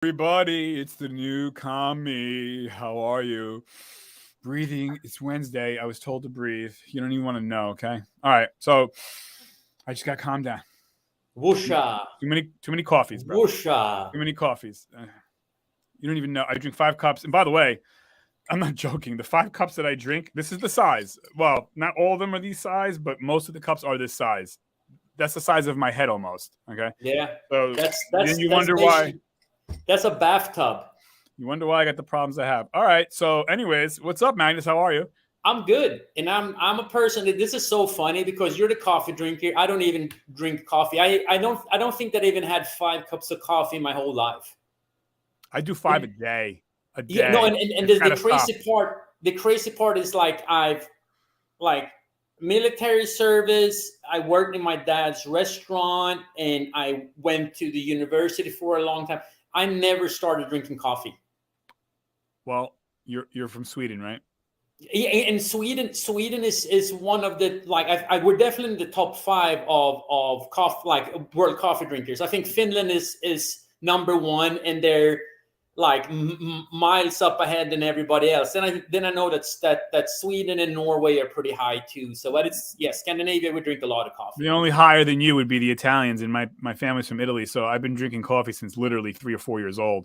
Everybody, it's the new commie. How are you? Breathing. It's Wednesday. I was told to breathe. You don't even want to know, okay? All right. So I just got calmed down. Whoosha, Too many coffees, bro. whoosha. Too many coffees. You don't even know. I drink 5 cups. And by the way, I'm not joking. The 5 cups that I drink, this is the size. Well, not all of them are these size, but most of the cups are this size. That's the size of my head almost. Okay. Yeah, So that's then that's you that's wonder why. basically that's a bathtub. You wonder why I got the problems I have. All right. So, anyways, what's up, Magnus? How are you? I'm good, and I'm a person that this is so funny because you're the coffee drinker. I don't even drink coffee. I don't think that I even had 5 cups of coffee in my whole life. I do 5 a day. A Yeah, no, day. and It's the gotta stop. crazy part is like I've like military service. I worked in my dad's restaurant, and I went to the university for a long time. I never started drinking coffee. Well, you're from Sweden, right? Yeah, and Sweden is one of the like I we're definitely in the top five of coffee like world coffee drinkers. I think Finland is number one, and they're like miles up ahead than everybody else. Then I know that Sweden and Norway are pretty high too. So, but it's Scandinavia, we drink a lot of coffee. The only higher than you would be the Italians, and my family's from Italy, so I've been drinking coffee since literally 3 or 4 years old,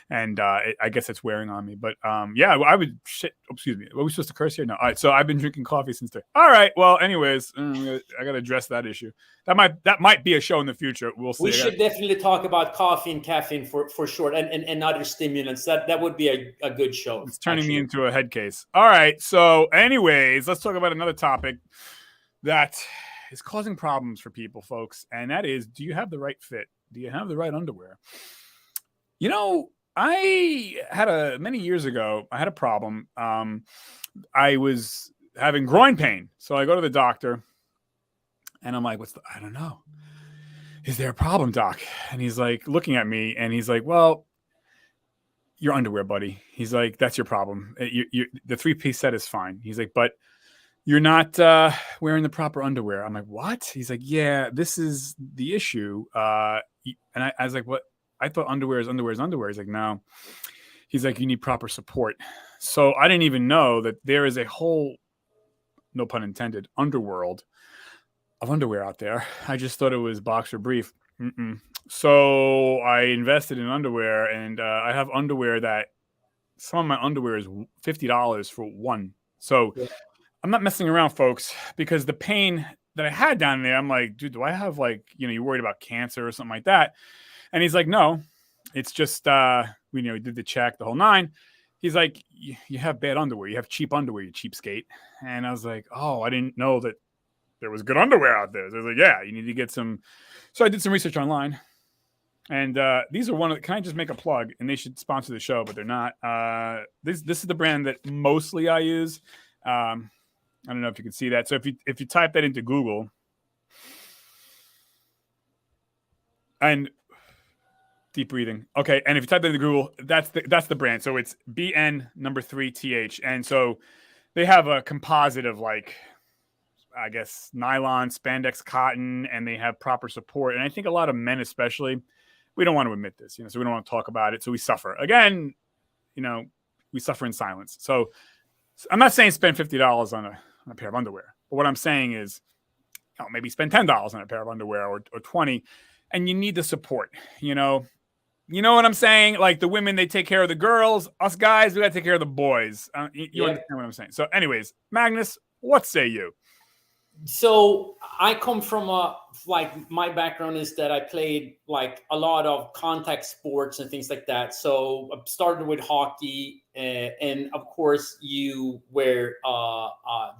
and I guess it's wearing on me. But yeah, I would shit. Excuse me. Were we supposed to curse here? No. All right. So I've been drinking coffee since then. All right. Well, anyways, I got to address that issue. That might be a show in the future. We'll see. We should definitely talk about coffee and caffeine for sure, and other stimulants. That would be a good show. It's turning me Actually, into a head case. All right. So, anyways, let's talk about another topic that is causing problems for people, folks. And that is, do you have the right fit? Do you have the right underwear? You know, many years ago, I had a problem. I was having groin pain. So I go to the doctor and I'm like, I don't know. Is there a problem, doc? And he's like looking at me and he's like, well, your underwear, buddy. He's like, that's your problem. The 3-piece set is fine. He's like, but you're not wearing the proper underwear. I'm like, what? He's like, yeah, this is the issue. And I was like, what? I thought underwear is underwear is underwear. He's like, no. He's like, you need proper support. So I didn't even know that there is a whole, no pun intended, underworld of underwear out there. I just thought it was boxer brief. Mm-mm. So I invested in underwear, and I have underwear that some of my underwear is $50 for one. So yeah. I'm not messing around, folks, because the pain that I had down there, I'm like, dude, do I have you're worried about cancer or something like that? And he's like, no, it's just, we did the check, the whole nine. He's like, you have bad underwear. You have cheap underwear, you cheapskate. And I was like, oh, I didn't know that there was good underwear out there. So I was like, yeah, you need to get some. So I did some research online. And these are one of the, can I just make a plug? And they should sponsor the show, but they're not. This is the brand that mostly I use. I don't know if you can see that. So if you type that into Google and deep breathing, okay, and if you type that into Google, that's the brand. So it's BN3TH, and so they have a composite of I guess nylon, spandex, cotton, and they have proper support. And I think a lot of men, especially, we don't want to admit this, so we don't want to talk about it. So we suffer again. We suffer in silence. So I'm not saying spend $50 on a pair of underwear, but what I'm saying is, maybe spend $10 on a pair of underwear or 20, and you need the support. You know what I'm saying? Like the women, they take care of the girls. Us guys, we got to take care of the boys. You understand what I'm saying? So, anyways, Magnus, what say you? So I come from my background is that I played like a lot of contact sports and things like that. So I started with hockey, and of course you wear a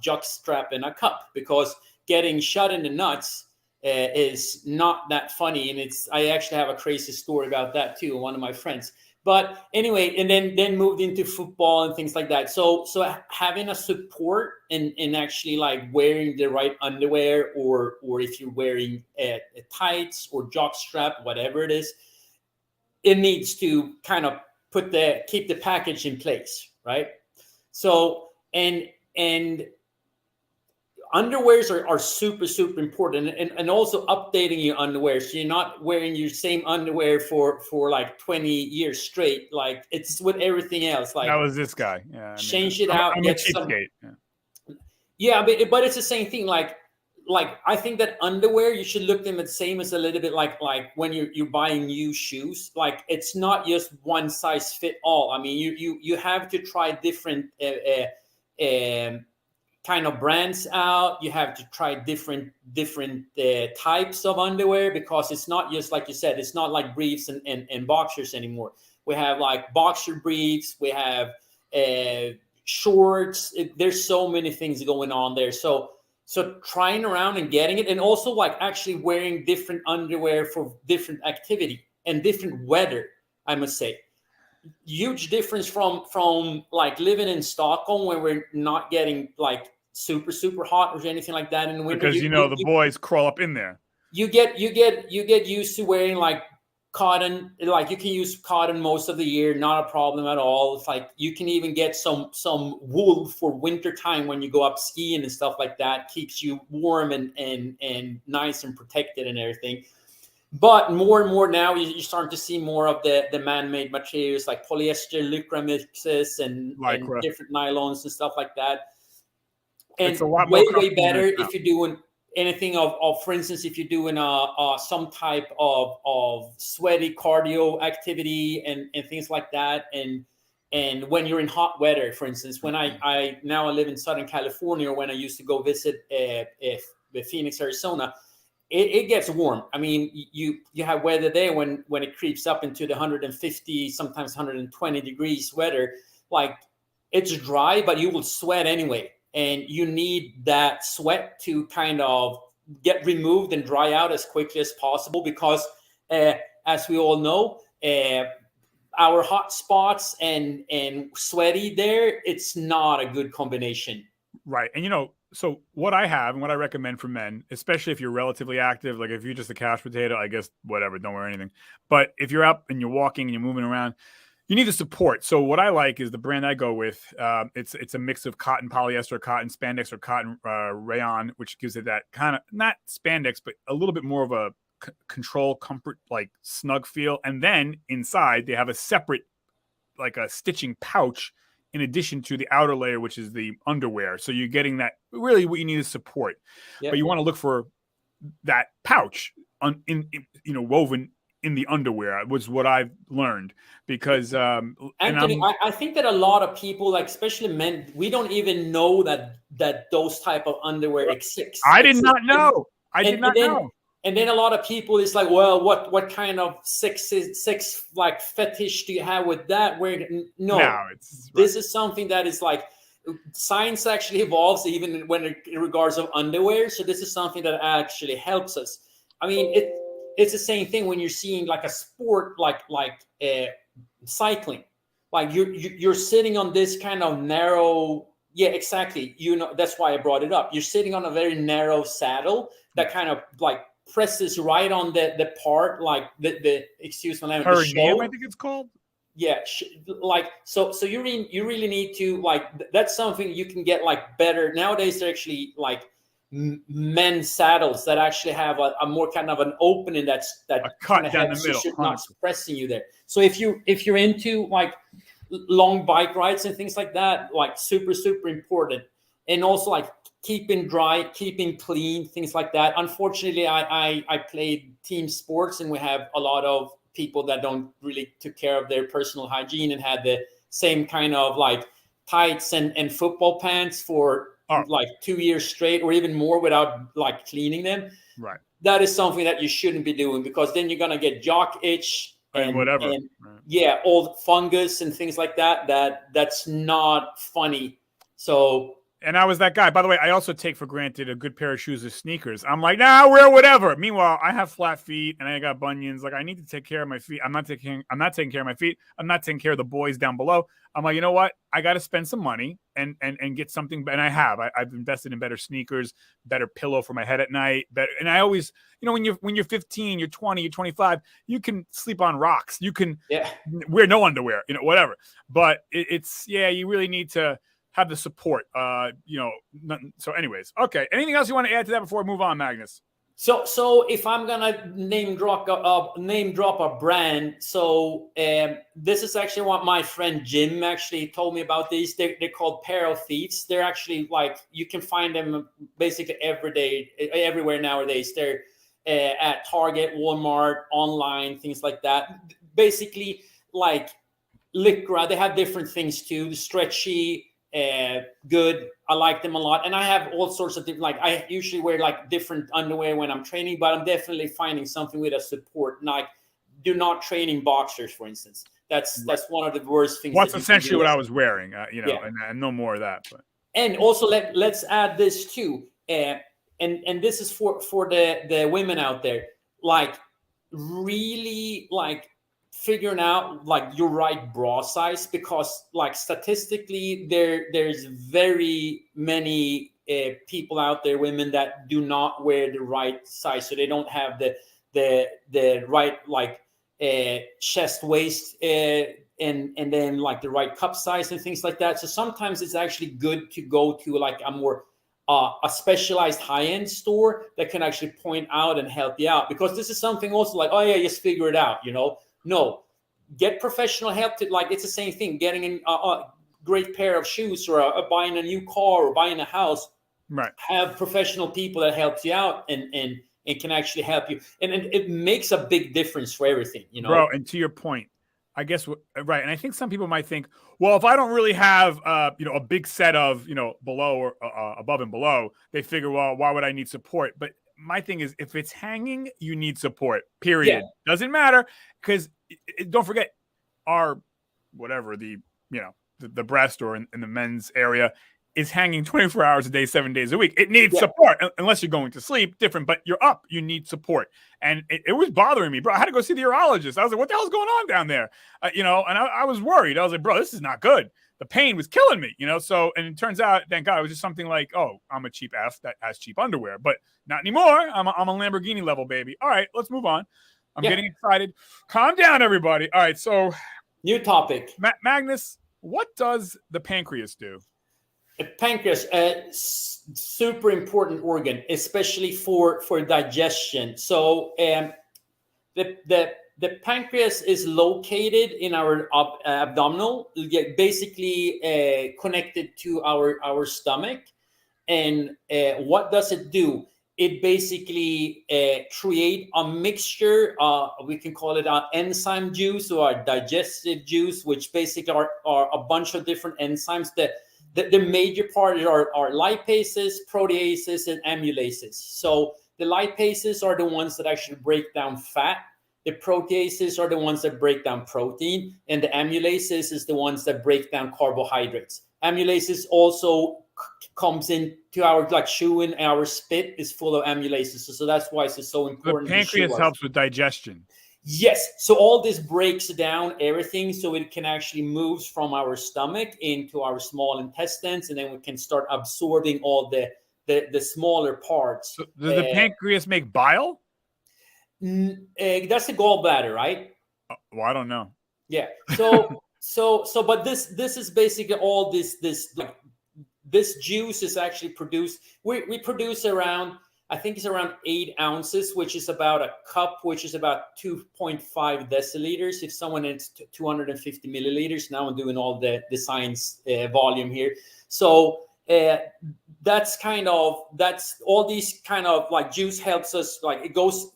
jock strap and a cup because getting shot in the nuts is not that funny. And I actually have a crazy story about that too. One of my friends. But anyway, and then moved into football and things like that. So having a support and actually like wearing the right underwear, or if you're wearing tights or jock strap, whatever it is, it needs to kind of keep the package in place, right? So and underwears are super, super important, and also updating your underwear. So you're not wearing your same underwear for like 20 years straight. Like it's with everything else. Like that was this guy. Yeah. I mean, change it out. I'm a cheapskate. Yeah. Yeah, but it's the same thing. Like I think that underwear, you should look at them the same as a little bit like when you're buying new shoes. Like it's not just one size fit all. I mean, you have to try different kind of brands out. You have to try different types of underwear, because it's not just like you said. It's not like briefs and boxers anymore. We have like boxer briefs. We have shorts. There's so many things going on there. So trying around and getting it, and also like actually wearing different underwear for different activity and different weather, I must say. Huge difference from like living in Stockholm, where we're not getting like super, super hot or anything like that in the winter. Because the boys crawl up in there. You get used to wearing like cotton. Like you can use cotton most of the year, not a problem at all. It's like you can even get some wool for winter time when you go up skiing and stuff like that. Keeps you warm and nice and protected and everything. But more and more now, you're starting to see more of the man-made materials like polyester, lycra mixes, and different nylons and stuff like that. And it's a lot way more better if you're doing anything of for instance, if you're doing some type of sweaty cardio activity and things like that, and when you're in hot weather, for instance, when I live in Southern California, or when I used to go visit Phoenix, Arizona, it gets warm. I mean, you have weather there when it creeps up into the 150, sometimes 120 degrees weather. Like it's dry, but you will sweat anyway. And you need that sweat to kind of get removed and dry out as quickly as possible, because as we all know, our hot spots and sweaty there, it's not a good combination. Right. And so what I have and what I recommend for men, especially if you're relatively active, like if you're just a couch potato, I guess whatever, don't wear anything. But if you're up and you're walking and you're moving around, you need the support. So what I like is the brand I go with. It's a mix of cotton polyester, cotton spandex, or cotton rayon, which gives it that kind of, not spandex, but a little bit more of a control, comfort, like snug feel. And then inside they have a separate, like a stitching pouch in addition to the outer layer, which is the underwear. So you're getting that, really what you need is support. Yep. But you want to look for that pouch woven in the underwear, was what I've learned, because Anthony, I think that a lot of people, like especially men, we don't even know that those type of underwear exist. I did not know. I did not know. And then a lot of people is like, well, what kind of sex like fetish do you have with that? Where this is something that is like, science actually evolves even when in regards of underwear. So this is something that actually helps us. I mean, it's the same thing when you're seeing like a sport like cycling. Like you're sitting on this kind of narrow. Yeah, exactly. That's why I brought it up. You're sitting on a very narrow saddle that kind of like presses right on the part, like the excuse my language, perineum, I think it's called. Yeah, like so you really need to, like, that's something you can get like better nowadays. They're actually like men's saddles that actually have a more kind of an opening that cut down the middle, not pressing you there. So if you're into like long bike rides and things like that, like super important. And also like keeping dry, keeping clean, things like that. Unfortunately, I played team sports, and we have a lot of people that don't really took care of their personal hygiene and had the same kind of like tights and football pants for like 2 years straight or even more without like cleaning them. Right. That is something that you shouldn't be doing, because then you're going to get jock itch and whatever. And, old fungus and things like that. That's not funny. So. And I was that guy. By the way, I also take for granted a good pair of shoes or sneakers. I'm like, nah, wear whatever. Meanwhile, I have flat feet and I got bunions. Like, I need to take care of my feet. I'm not taking care of my feet. I'm not taking care of the boys down below. I'm like, you know what? I got to spend some money and get something. And I have. I've invested in better sneakers, better pillow for my head at night. Better. And I always, when you're 15, you're 20, you're 25, you can sleep on rocks. You can wear no underwear, whatever. But you really need to have the support. So anyways, okay. Anything else you want to add to that before we move on, Magnus? So if I'm gonna name drop a brand, this is actually what my friend Jim actually told me about. These they're called Pair of Thieves. They're actually like, you can find them basically everywhere nowadays. They're at Target, Walmart, online, things like that. Basically like Lycra. They have different things too. Stretchy. Good. I like them a lot, and I have all sorts of different. Like I usually wear like different underwear when I'm training, but I'm definitely finding something with a support. Like, do not train in boxers, for instance. That's one of the worst things. What's essentially what I was wearing, and no more of that. But and also let's add this too, and this is for the women out there. Like, really like figuring out like your right bra size, because like statistically there's very many people out there, women, that do not wear the right size, so they don't have the right like chest, waist, and then like the right cup size and things like that. So sometimes it's actually good to go to like a specialized high-end store that can actually point out and help you out, because this is something also like, oh yeah, just figure it out, No, get professional help. It's the same thing, getting a great pair of shoes, or buying a new car, or buying a house. Right. Have professional people that helps you out and can actually help you. And it makes a big difference for everything, Bro, and to your point, I guess, right. And I think some people might think, well, if I don't really have, a big set of, below or above and below, they figure, well, why would I need support? But my thing is, if it's hanging, you need support, period. Yeah. Doesn't matter, because don't forget, our whatever the breast, or in the men's area, is hanging 24 hours a day, 7 days a week. It needs support, unless you're going to sleep, different, but you're up, you need support. And it was bothering me, bro. I had to go see the urologist. I was like, what the hell's going on down there? And I was worried. I was like, bro, this is not good. The pain was killing me, so, and it turns out, thank God, it was just something like, oh, I'm a cheap F that has cheap underwear, but not anymore. I'm a Lamborghini level, baby. All right, let's move on. I'm getting excited. Calm down, everybody. All right, so new topic. Magnus, what does the pancreas do? The pancreas, super important organ, especially for digestion. So the pancreas is located in our abdominal, basically connected to our stomach. And what does it do? It basically create a mixture. We can call it an enzyme juice or a digestive juice, which basically are a bunch of different enzymes that. The major part are lipases, proteases, and amylases. So the lipases are the ones that actually break down fat. The proteases are the ones that break down protein. And the amylases is the ones that break down carbohydrates. Amylases also comes into our, like, chewing, our spit is full of amylases. So that's why it's so important. The pancreas helps with digestion. Yes. So all this breaks down everything, so it can actually move from our stomach into our small intestines, and then we can start absorbing all the smaller parts. So does the pancreas make bile? That's the gallbladder, right? Well, I don't know. Yeah. So but this is basically all this juice is actually produced. We produce around, I think it's around 8 ounces, which is about a cup, which is about 2.5 deciliters. If someone needs 250 milliliters, now I'm doing all the science volume here. So that's all these kind of like juice helps us, like it goes,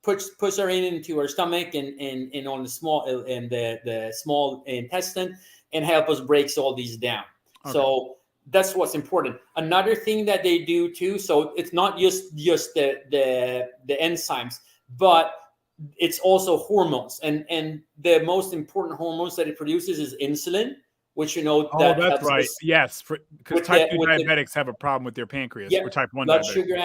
puts our into our stomach and on the small and the small intestine, and help us breaks all these down. Okay. So that's what's important. Another thing that they do too, so it's not just the enzymes, but it's also hormones. And the most important hormones that it produces is insulin, which that's right. Yes, because type 2 diabetics have a problem with their pancreas. Or type 1 blood diabetics. Sugar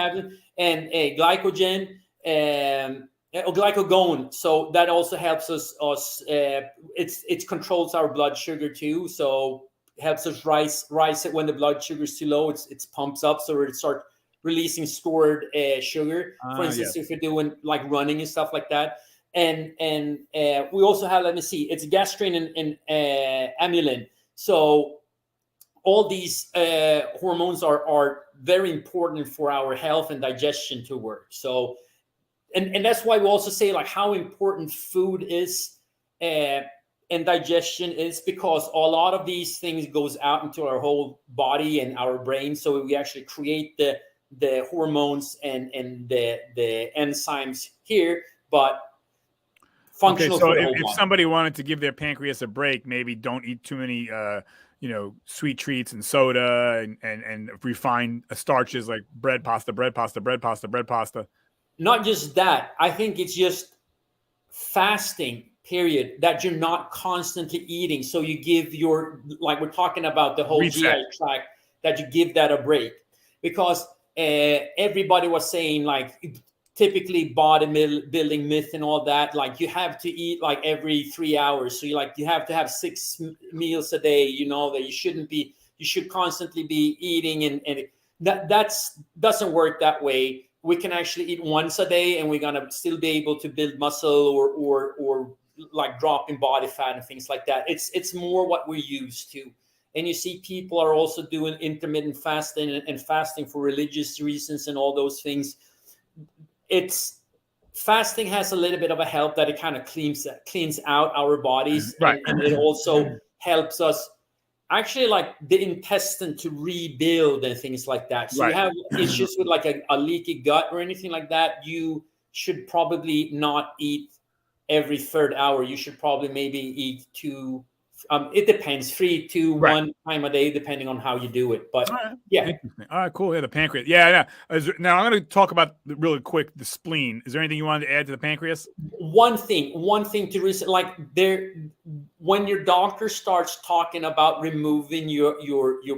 and glycogen and glycagon. So that also helps us. It controls our blood sugar too. So helps us rise it when the blood sugar is too low. It pumps up, so it starts releasing stored sugar. For instance, if you're doing like running and stuff like that. And we also have, let me see, it's gastrin and amylin. So all these hormones are very important for our health and digestion to work. So, and that's why we also say like how important food is and digestion is, because a lot of these things goes out into our whole body and our brain. So we actually create the hormones and the enzymes here, but functional Okay, so for the whole if body. somebody wanted to give their pancreas a break, maybe don't eat too many sweet treats and soda and refined starches like bread pasta. Not just that, I think it's just fasting period, that you're not constantly eating, so you give your, like we're talking about the whole Reset. GI tract, that you give that a break, because everybody was saying like typically bodybuilding myth and all that, like you have to eat like every 3 hours, so you have to have 6 meals a day, that you should constantly be eating, and that's doesn't work that way. We can actually eat once a day and we're gonna still be able to build muscle or like drop in body fat and things like that. It's more what we're used to. And you see people are also doing intermittent fasting and fasting for religious reasons and all those things. It's fasting has a little bit of a help that it kind of cleans out our bodies, Right. and it also helps us actually like the intestine to rebuild and things like that. So Right. you have issues with like a leaky gut or anything like that, you should probably not eat every 3rd hour. You should probably maybe eat it depends, 3 to Right. 1 time a day, depending on how you do it. But All right. yeah. Interesting. All right, cool. Yeah, the pancreas. Yeah. Now I'm going to talk about really quick the spleen. Is there anything you wanted to add to the pancreas? One thing to reset, like when your doctor starts talking about removing your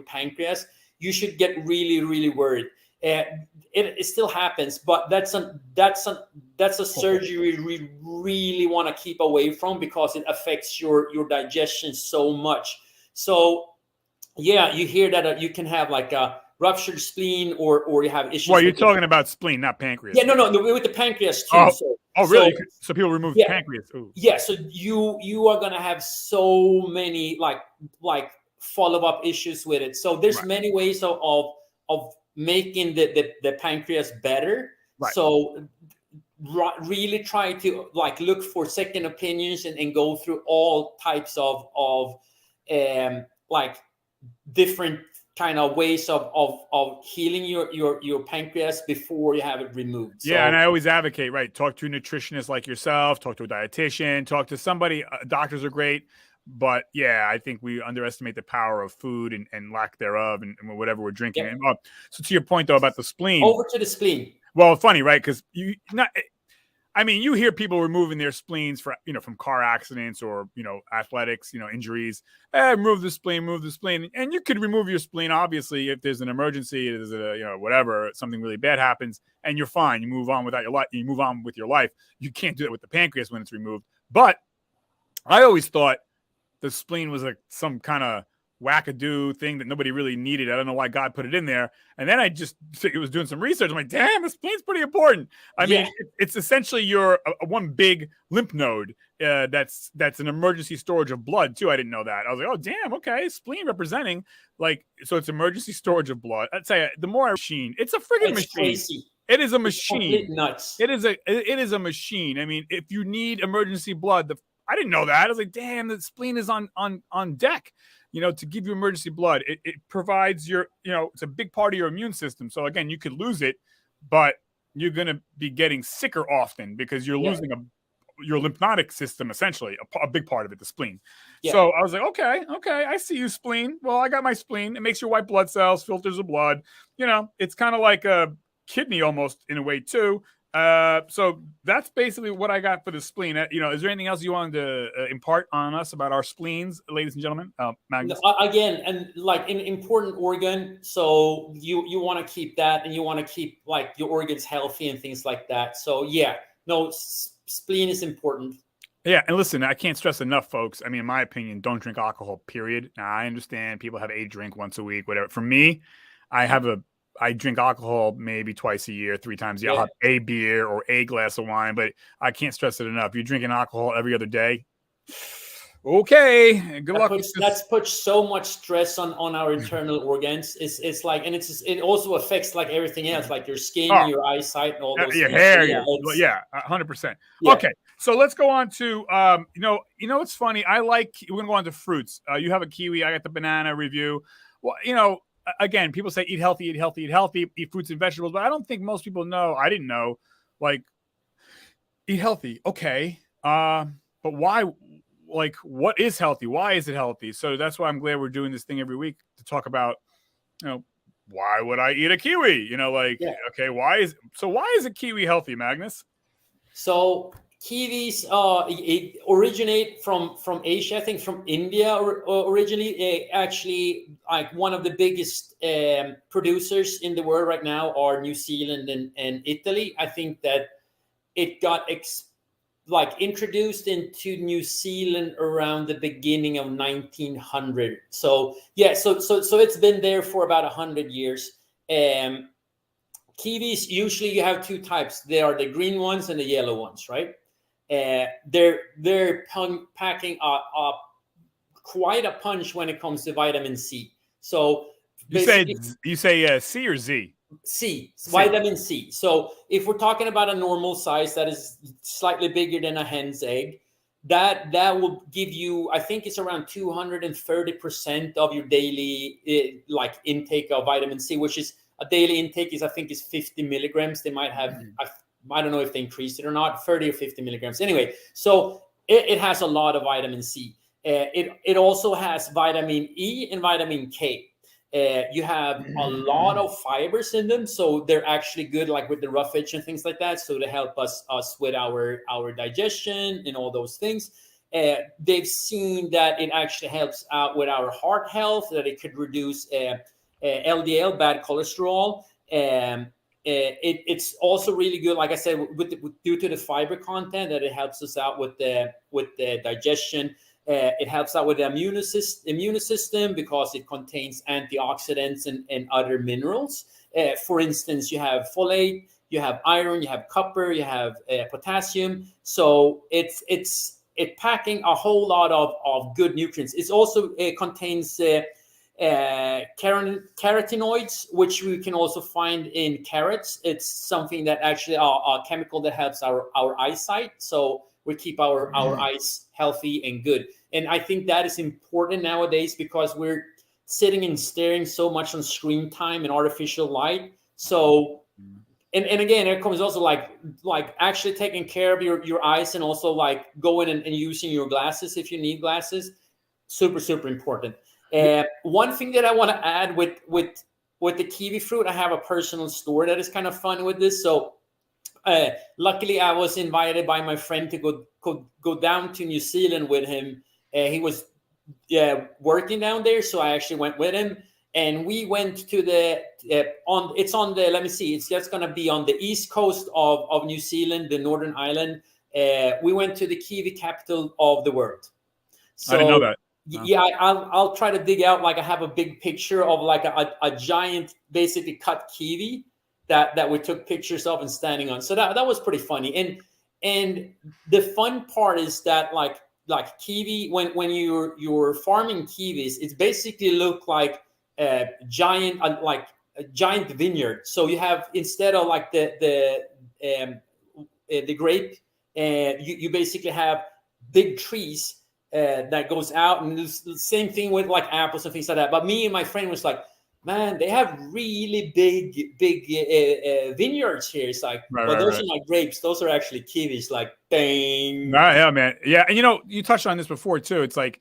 pancreas, you should get really, really worried. It still happens, but that's a surgery we really want to keep away from, because it affects your digestion so much. So yeah, you hear that you can have like a ruptured spleen, or you have issues. Well, you're talking about spleen, not pancreas. Yeah, no, with the pancreas too. Really? So people remove the pancreas. Ooh. Yeah, so you are gonna have so many like follow-up issues with it. So there's many ways of making the pancreas better. Right. So really try to like look for second opinions and go through all types of like different kind of ways of healing your pancreas before you have it removed. Yeah, and I always advocate, right? Talk to a nutritionist like yourself, talk to a dietitian, talk to somebody. Doctors are great, but yeah, I think we underestimate the power of food and lack thereof, and whatever we're drinking. Yeah. And, so to your point though about the spleen. Over to the spleen. Well, funny, right? Because you hear people removing their spleens from car accidents or, athletics, injuries. Remove the spleen. And you could remove your spleen, obviously, if there's an emergency, there's whatever, something really bad happens, and you're fine. You move on without your life. You move on with your life. You can't do it with the pancreas when it's removed. But I always thought the spleen was like some kind of wackadoo thing that nobody really needed. I don't know why God put it in there. And then it was doing some research. I'm like, damn, the spleen's pretty important. I mean, it's essentially your one big lymph node that's an emergency storage of blood too. I didn't know that. I was like, oh damn, okay, spleen representing so it's emergency storage of blood. I'd say the more machine, it's a friggin' machine. Crazy. It is a machine. It's nuts. It is a machine. I mean, if you need emergency blood, I didn't know that. I was like, damn, the spleen is on deck. To give you emergency blood. It provides it's a big part of your immune system. So again, you could lose it, but you're going to be getting sicker often because you're losing your lymphatic system, essentially, a big part of it, the spleen. Yeah. So I was like, okay, I see you, spleen. Well, I got my spleen. It makes your white blood cells, filters the blood. It's kind of like a kidney almost in a way too. So that's basically what I got for the spleen. Is there anything else you wanted to impart on us about our spleens, ladies and gentlemen? Magnus? Again, and like an important organ, so you want to keep that, and you want to keep like your organs healthy and things like that. So spleen is important. Yeah, and listen, I can't stress enough, folks. I mean, in my opinion, don't drink alcohol, period. Now, I understand people have a drink once a week, whatever. For me, I drink alcohol maybe twice a year, 3 times a year. I'll have a beer or a glass of wine, but I can't stress it enough. You're drinking alcohol every other day. Okay, good luck with this. That's put so much stress on our internal organs. It's like, and it also affects like everything else, like your skin, Oh, your eyesight, and all those your things. hair, So yeah, 100%. Yeah. Okay, so let's go on to it's funny. We're gonna go on to fruits. You have a kiwi. I got the banana review. Well, again, people say eat healthy, eat healthy, eat healthy, eat fruits and vegetables, but I don't think most people know. I didn't know, like, eat healthy. Okay, but why? Like, what is healthy? Why is it healthy? So that's why I'm glad we're doing this thing every week to talk about, why would I eat a kiwi? Okay, why is a kiwi healthy, Magnus? So kiwis it originate from Asia, I think from India originally. Actually, like one of the biggest producers in the world right now are New Zealand and Italy. I think that it got introduced into New Zealand around the beginning of 1900. So yeah, so it's been there for about 100 years. Kiwis, usually you have two types. They are the green ones and the yellow ones, right? They're packing quite a punch when it comes to vitamin C. So you say C or Z? C, vitamin C. So if we're talking about a normal size that is slightly bigger than a hen's egg, that will give you, I think it's around 230% of your daily intake of vitamin C, which is a daily intake is, I think, is 50 milligrams. They might have, I don't know if they increased it or not, 30 or 50 milligrams. Anyway, so it has a lot of vitamin C. It also has vitamin E and vitamin K. You have a lot of fibers in them, so they're actually good, like with the roughage and things like that. So to help us with our digestion and all those things. They've seen that it actually helps out with our heart health, that it could reduce LDL, bad cholesterol. It's also really good, like I said, due to the fiber content, that it helps us out with the digestion. It helps out with the immune system because it contains antioxidants and other minerals. For instance, you have folate, you have iron, you have copper, you have potassium. So it's packing a whole lot of good nutrients. It also contains carotenoids, which we can also find in carrots. It's something that actually a chemical that helps our eyesight. So we keep our eyes healthy and good. And I think that is important nowadays because we're sitting and staring so much on screen time and artificial light. So, and again, it comes also like actually taking care of your eyes, and also like going and using your glasses if you need glasses. Super, super important. One thing that I want to add with the kiwi fruit, I have a personal story that is kind of fun with this. So luckily, I was invited by my friend to go down to New Zealand with him. He was working down there, so I actually went with him, and we went to it's on the, let me see, it's just going to be on the east coast of New Zealand, the Northern Island. We went to the kiwi capital of the world. So, I didn't know that. Yeah, I'll try to dig out, like I have a big picture of like a giant, basically cut kiwi that we took pictures of and standing on. So that was pretty funny. And the fun part is that like kiwi, when you're farming kiwis, it's basically look like a giant vineyard. So you have, instead of like the grape, you basically have big trees that goes out, and it's the same thing with like apples and things like that. But me and my friend was like, man, they have really big vineyards here. It's like, those are not grapes; those are actually kiwis. Like, bang! Yeah, man. Yeah, and you touched on this before too. It's like,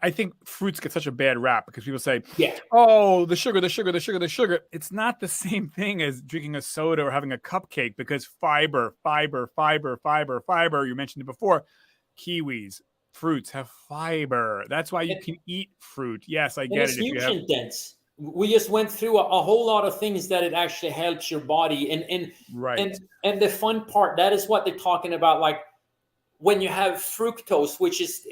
I think fruits get such a bad rap because people say, oh, the sugar. It's not the same thing as drinking a soda or having a cupcake, because fiber. You mentioned it before. Kiwis, fruits have fiber. That's why you can eat fruit. Yes, I get it. It's nutrient dense. We just went through a whole lot of things that it actually helps your body. And the fun part, that is what they're talking about. Like when you have fructose, which is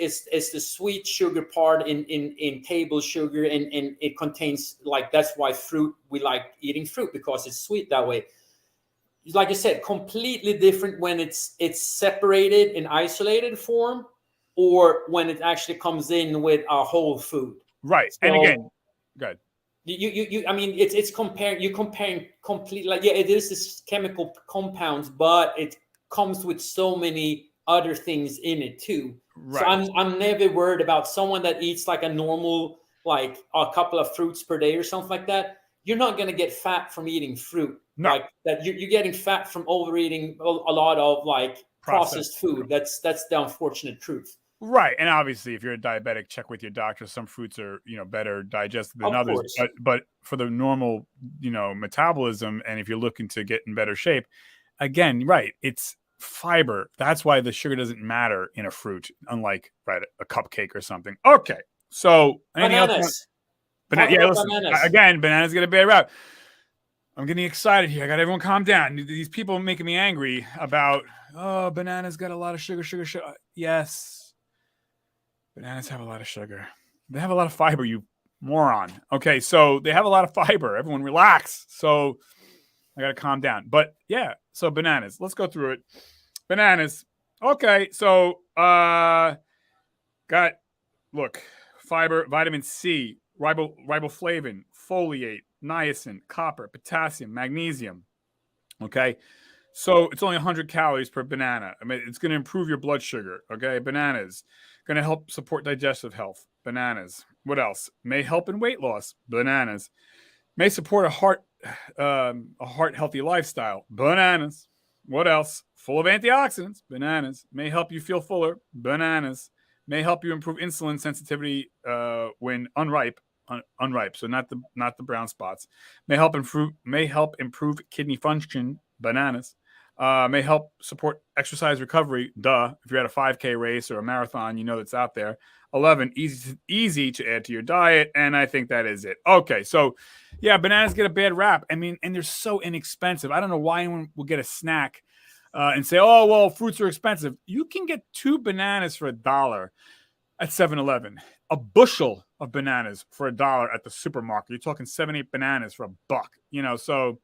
the sweet sugar part in table sugar, and it contains, like, that's why we like eating fruit, because it's sweet that way. Like I said, completely different when it's separated in isolated form, or when it actually comes in with a whole food. Right. So, and again, good. I mean, it's you're comparing completely, like, yeah, it is this chemical compounds, but it comes with so many other things in it too. Right. So I'm never worried about someone that eats like a normal, like a couple of fruits per day or something like that. You're not going to get fat from eating fruit. No. Like that. You're getting fat from overeating a lot of like processed food. That's the unfortunate truth. Right. And obviously, if you're a diabetic, check with your doctor. Some fruits are, better digested than others. But for the normal, metabolism, and if you're looking to get in better shape, again, right, it's fiber. That's why the sugar doesn't matter in a fruit, unlike a cupcake or something. Okay. So anything else? Yeah, listen. Bananas. Again, bananas get a bad rap. I'm getting excited here. I got everyone calm down. These people making me angry about, bananas got a lot of sugar. Yes. Bananas have a lot of sugar. They have a lot of fiber, you moron. Okay, so they have a lot of fiber. Everyone relax. So I got to calm down. But yeah, so bananas. Let's go through it. Bananas. Okay, so look, fiber, vitamin C, riboflavin, foliate, niacin, copper, potassium, magnesium. Okay, so it's only 100 calories per banana. I mean, it's going to improve your blood sugar. Okay, bananas. Going to help support digestive health. Bananas. What else? May help in weight loss. Bananas. May support a heart healthy lifestyle. Bananas. What else? Full of antioxidants. Bananas. May help you feel fuller. Bananas. May help you improve insulin sensitivity when unripe. So not the brown spots. May help improve kidney function. Bananas. May help support exercise recovery. Duh. If you're at a 5K race or a marathon, you know that's out there. 11, easy to add to your diet. And I think that is it. Okay. So yeah, bananas get a bad rap. I mean, and they're so inexpensive. I don't know why anyone will get a snack and say, oh, well, fruits are expensive. You can get 2 bananas for $1 at 7-Eleven. A bushel of bananas for $1 at the supermarket. You're talking 7-8 bananas for $1. So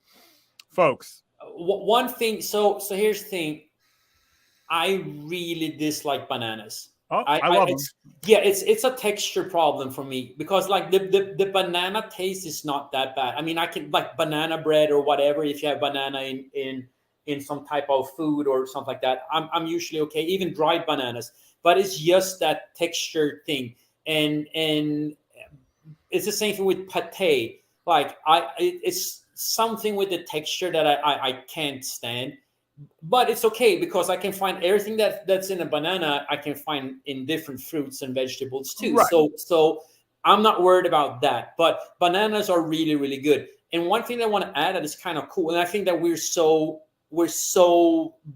folks, one thing, so here's the thing. I really dislike bananas. I love them. Yeah, it's a texture problem for me, because like the banana taste is not that bad. I mean, I can like banana bread or whatever. If you have banana in some type of food or something like that, I'm usually okay. Even dried bananas, but it's just that texture thing, and it's the same thing with pate. Like it's something with the texture that I can't stand, but it's okay because I can find everything that's in a banana I can find in different fruits and vegetables too. Right. So I'm not worried about that, but bananas are really, really good. And one thing that I want to add that is kind of cool, and I think that we're so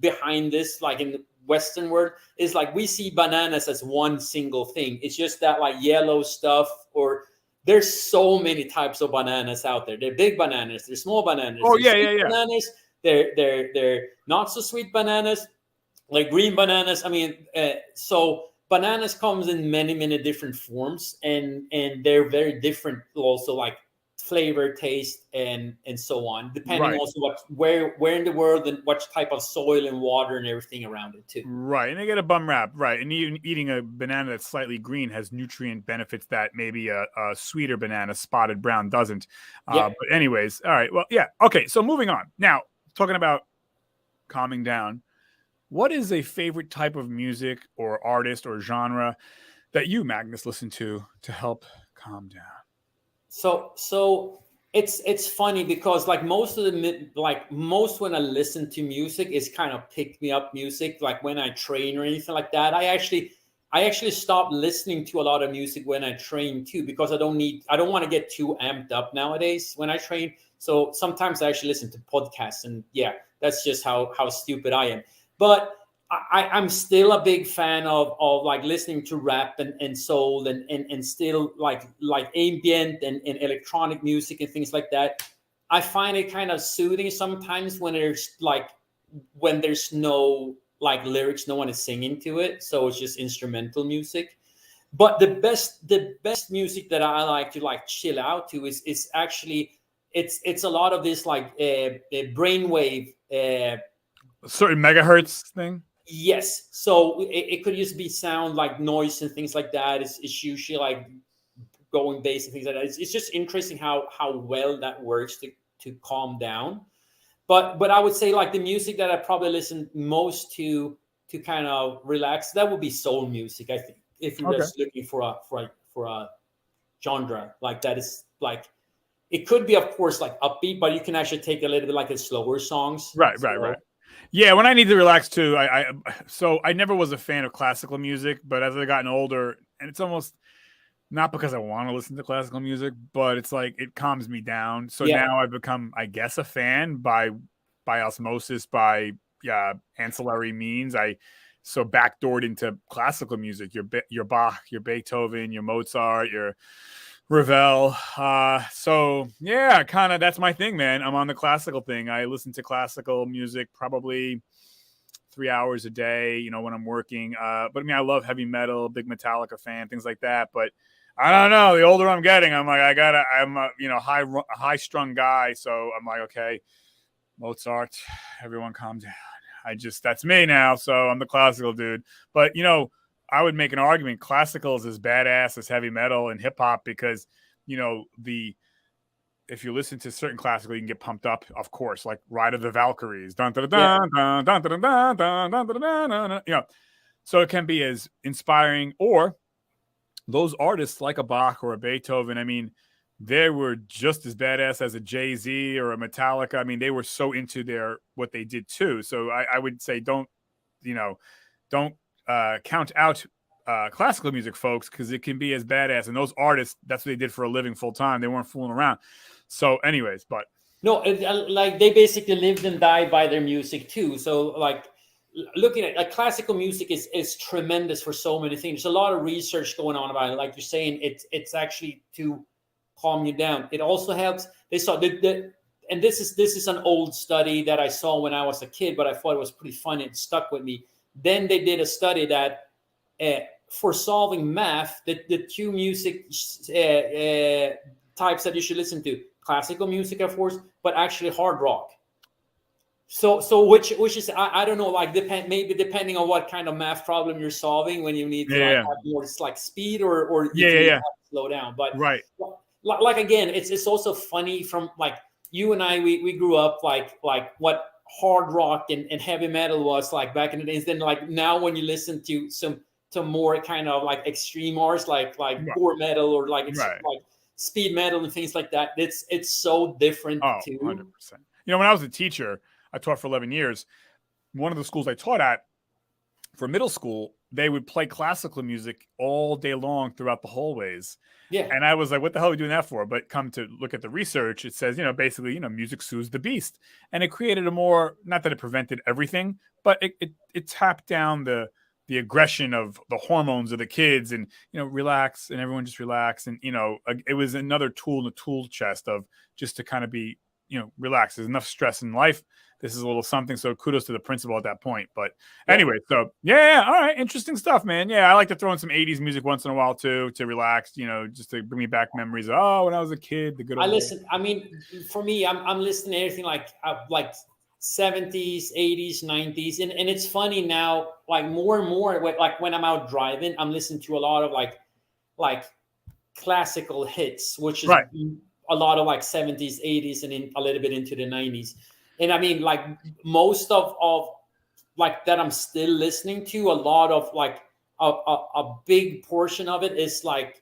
behind this, like in the Western world, is like we see bananas as one single thing. It's just that like yellow stuff, or there's so many types of bananas out there. They're big bananas, they're small bananas. Oh yeah. Bananas, they're not so sweet bananas, like green bananas. I mean, so bananas comes in many different forms, and they're very different also, like flavor, taste, and so on, depending also where in the world and what type of soil and water and everything around it too. Right, and they get a bum rap. Right, and even eating a banana that's slightly green has nutrient benefits that maybe a sweeter banana, spotted brown, doesn't. But anyways, all right. Well, yeah. Okay, so moving on. Now, talking about calming down, what is a favorite type of music or artist or genre that you, Magnus, listen to help calm down? So it's funny because like most when I listen to music is kind of pick me up music, like when I train or anything like that. I actually stopped listening to a lot of music when I train too, because I don't want to get too amped up nowadays when I train. So sometimes I actually listen to podcasts, and yeah, that's just how stupid I am. But I'm still a big fan of like listening to rap and soul and still like ambient and electronic music and things like that. I find it kind of soothing sometimes when there's no like lyrics, no one is singing to it, so it's just instrumental music. But the best music that I like to like chill out to is actually it's a lot of this like brainwave certain megahertz thing. Yes. So it could just be sound like noise and things like that. It's usually like going bass and things like that. It's just interesting how well that works to calm down. But I would say like the music that I probably listen most to kind of relax, that would be soul music. I think if you're Okay. just looking for a genre like that, is like it could be of course like upbeat, but you can actually take a little bit like the slower songs. Right. So Yeah, when I need to relax too, so I never was a fan of classical music, but as I've gotten older, and it's almost not because I want to listen to classical music, but it's like it calms me down. So yeah, now I've become, I guess, a fan by osmosis, by ancillary means. I so backdoored into classical music. Your Bach, your Beethoven, your Mozart, your Ravel. So yeah, kind of that's my thing, man. I'm on the classical thing. I listen to classical music probably 3 hours a day, when I'm working. But I mean, I love heavy metal, big Metallica fan, things like that. But I don't know. The older I'm getting, I'm like, I'm a high strung guy. So I'm like, okay, Mozart, everyone calm down. That's me now. So I'm the classical dude. But I would make an argument. Classical is as badass as heavy metal and hip hop because, if you listen to certain classical, you can get pumped up, of course, like Ride of the Valkyries. Dun, dun, dun, dun, dun, dun, dun, dun, dun, dun, dun, dun, so it can be as inspiring, or those artists like a Bach or a Beethoven. I mean, they were just as badass as a Jay-Z or a Metallica. I mean, they were so into what they did too. So I would say don't count out classical music, folks, because it can be as badass. And those artists, that's what they did for a living full time. They weren't fooling around. So, anyways, but no, like they basically lived and died by their music too. So like looking at like classical music is tremendous for so many things. There's a lot of research going on about it. Like you're saying, it's actually to calm you down. It also helps. They saw and this is an old study that I saw when I was a kid, but I thought it was pretty fun. It stuck with me. Then they did a study that for solving math, the two music types that you should listen to: classical music, of course, but actually hard rock. So which is I don't know, like maybe depending on what kind of math problem you're solving, when you need to like have more like speed or if you need to slow down. But right, like again, it's also funny from like you and I we grew up like what hard rock and heavy metal was like back in the days. Then like now when you listen to more kind of like extreme arts like gore metal or like like speed metal and things like that, it's so different too. 100%. When I was a teacher, I taught for 11 years. One of the schools I taught at for middle school, they would play classical music all day long throughout the hallways. Yeah. And I was like, what the hell are we doing that for? But come to look at the research, it says, basically, music soothes the beast. And it created not that it prevented everything, but it tapped down the aggression of the hormones of the kids and, relax, and everyone just relax. And, it was another tool in the tool chest of just to kind of be, relax. There's enough stress in life. This is a little something. So kudos to the principal at that point. But anyway, so yeah. All right. Interesting stuff, man. Yeah. I like to throw in some 80s music once in a while too, to relax, just to bring me back memories. Oh, when I was a kid, the good old days. I mean, for me, I'm listening to everything like 70s, 80s, 90s. And it's funny now, like more and more, like when I'm out driving, I'm listening to a lot of like classical hits, which is a lot of like 70s, 80s, and a little bit into the 90s. And I mean, like most of like that I'm still listening to, a lot of like a big portion of it is like,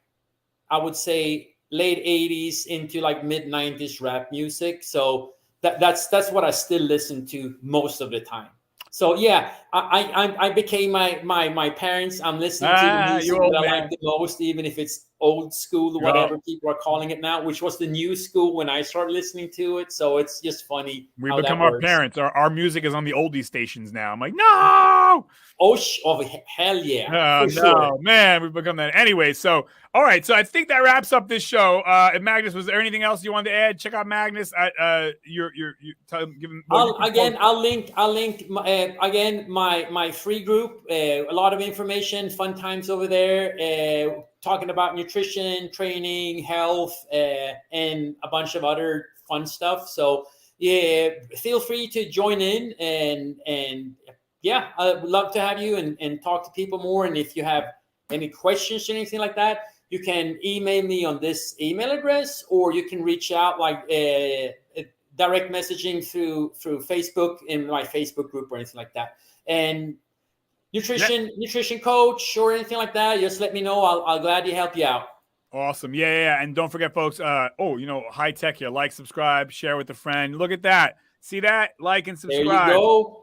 I would say late 80s into like mid 90s rap music. So that's what I still listen to most of the time. So yeah, I became my parents. I'm listening to the music that I like the most, even if it's old school or whatever people are calling it now, which was the new school when I started listening to it. So it's just funny. We become our parents. Our music is on the oldie stations now. I'm like, no. Oh hell yeah. No, sure. Man, we've become that. Anyway, so all right. So I think that wraps up this show. And Magnus, was there anything else you wanted to add? Check out Magnus at I'll link again my free group. A lot of information, fun times over there. Talking about nutrition, training, health, and a bunch of other fun stuff. So yeah, feel free to join in and yeah, I would love to have you and talk to people more. And if you have any questions or anything like that, you can email me on this email address, or you can reach out like direct messaging through Facebook in my Facebook group or anything like that. And nutrition coach or anything like that, just let me know. I'll gladly help you out. Awesome. Yeah. And don't forget, folks, high tech here. Like, subscribe, share with a friend. Look at that. See that? Like and subscribe. There you go.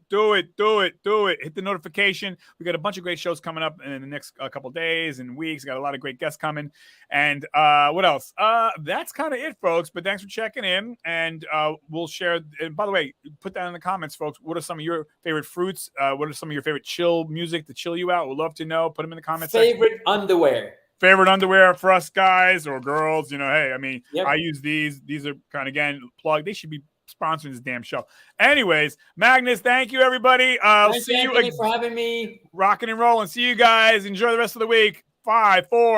Do it. Hit the notification. We got a bunch of great shows coming up in the next couple of days and weeks. Got a lot of great guests coming. And what else? That's kind of it, folks. But thanks for checking in. And we'll share. And by the way, put that in the comments, folks. What are some of your favorite fruits? What are some of your favorite chill music to chill you out? We'd love to know. Put them in the comments. Favorite underwear. Favorite underwear for us guys or girls. Hey, I mean, Yep. I use these. These are kind of, again, plug. They should be sponsoring this damn show. Anyways, Magnus, thank you, everybody. I'll see you again for having me. rocking and rolling. See you guys. Enjoy the rest of the week. 5, 4,